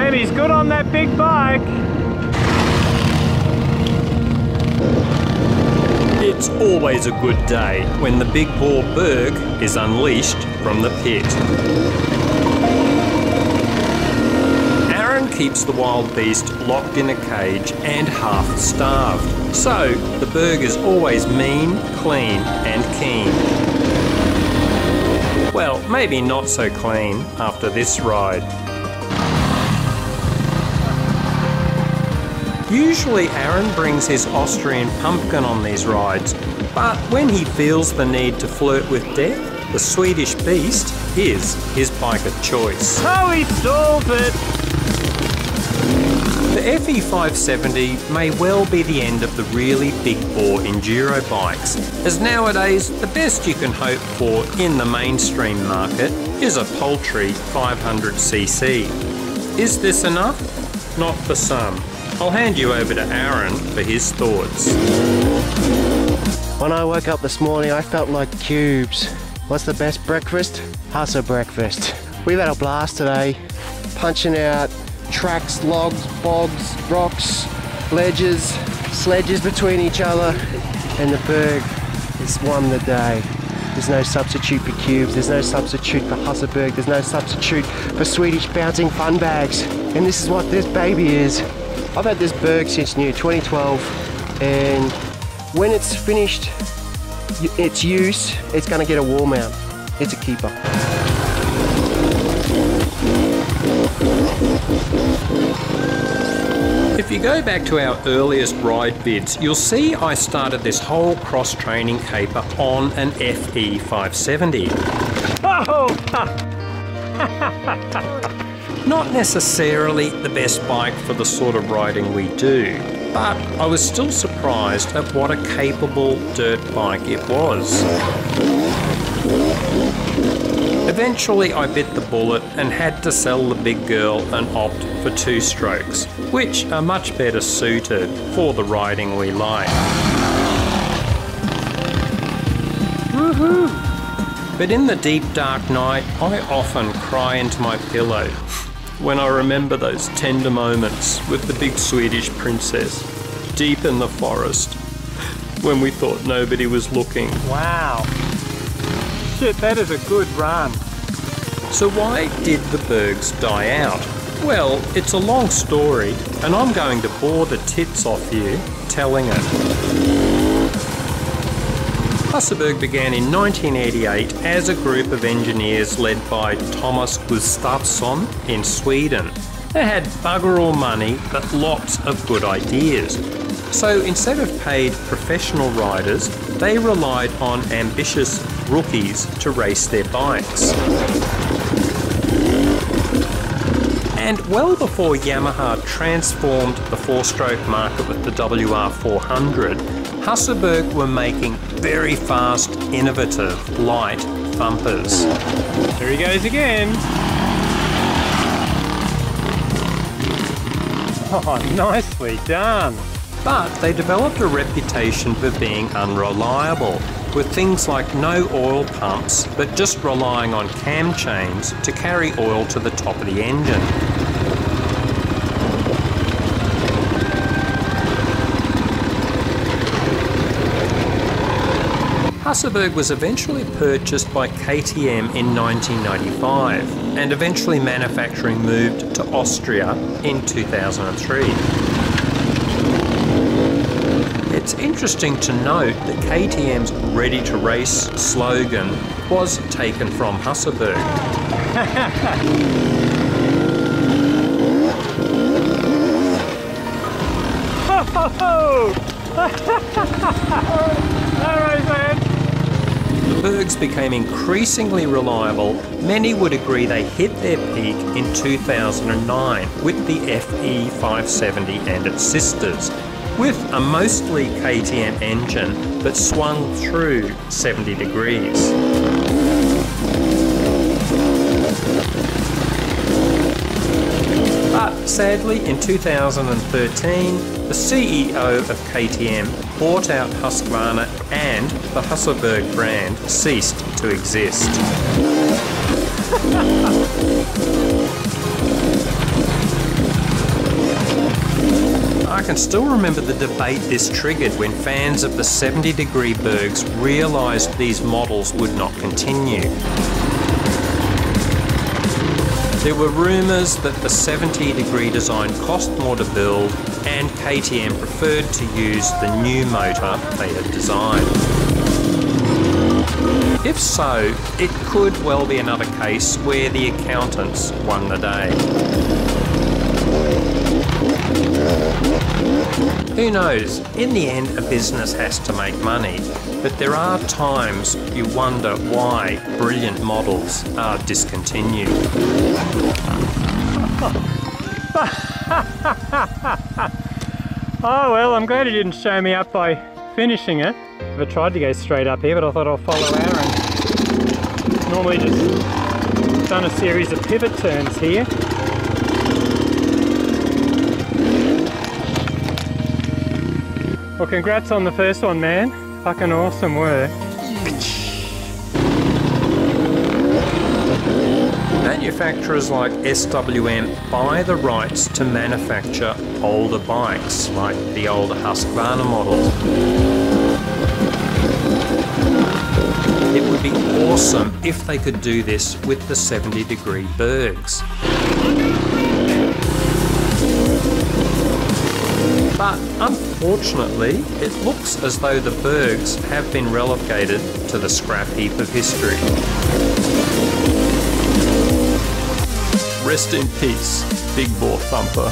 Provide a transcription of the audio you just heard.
Man, he's good on that big bike. It's always a good day when the big bore Berg is unleashed from the pit. Aaron keeps the wild beast locked in a cage and half starved, so the Berg is always mean, clean and keen. Well, maybe not so clean after this ride. Usually Aaron brings his Austrian pumpkin on these rides, but when he feels the need to flirt with death, the Swedish beast is his bike of choice. Oh, he stalled it! The FE570 may well be the end of the really big bore enduro bikes, as nowadays the best you can hope for in the mainstream market is a paltry 500cc. Is this enough? Not for some. I'll hand you over to Aaron for his thoughts. When I woke up this morning, I felt like cubes. What's the best breakfast? Husaberg breakfast. We've had a blast today, punching out tracks, logs, bogs, rocks, ledges, sledges between each other, and the Berg has won the day. There's no substitute for cubes, there's no substitute for Husaberg, there's no substitute for Swedish bouncing fun bags. And this is what this baby is. I've had this Berg since new 2012, and when it's finished its use, it's going to get a wall mount. It's a keeper. If you go back to our earliest ride vids, you'll see I started this whole cross-training caper on an FE570. Oh! Not necessarily the best bike for the sort of riding we do, but I was still surprised at what a capable dirt bike it was. Eventually I bit the bullet and had to sell the big girl and opt for two-strokes, which are much better suited for the riding we like. Woohoo! But in the deep dark night, I often cry into my pillow when I remember those tender moments with the big Swedish princess, deep in the forest, when we thought nobody was looking. Wow. Shit, that is a good run. So why did the Bergs die out? Well, it's a long story, and I'm going to bore the tits off you telling it. Husaberg began in 1988 as a group of engineers led by Thomas Gustafsson in Sweden. They had bugger all money, but lots of good ideas. So instead of paid professional riders, they relied on ambitious rookies to race their bikes. And well before Yamaha transformed the four-stroke market with the WR400, Husaberg were making very fast, innovative, light thumpers. There he goes again. Oh, nicely done. But they developed a reputation for being unreliable, with things like no oil pumps, but just relying on cam chains to carry oil to the top of the engine. Husaberg was eventually purchased by KTM in 1995, and eventually manufacturing moved to Austria in 2003. It's interesting to note that KTM's Ready to Race slogan was taken from Husaberg. Alright, man. The Bergs became increasingly reliable. Many would agree they hit their peak in 2009 with the FE570 and its sisters, with a mostly KTM engine that swung through 70 degrees. But sadly, in 2013, the CEO of KTM bought out Husqvarna and the Husaberg brand ceased to exist. can still remember the debate this triggered when fans of the 70-degree Bergs realised these models would not continue. There were rumours that the 70-degree design cost more to build, and KTM preferred to use the new motor they had designed. If so, it could well be another case where the accountants won the day. Who knows, in the end a business has to make money, but there are times you wonder why brilliant models are discontinued. Oh well, I'm glad he didn't show me up by finishing it. I tried to go straight up here, but I thought I'll follow Aaron. Normally just done a series of pivot turns here. Well, congrats on the first one, man. Fucking awesome work. Manufacturers like SWM buy the rights to manufacture older bikes, like the old Husqvarna models. It would be awesome if they could do this with the 70-degree Bergs. But unfortunately, it looks as though the Bergs have been relegated to the scrap heap of history. Rest in peace, Big Bore Thumper.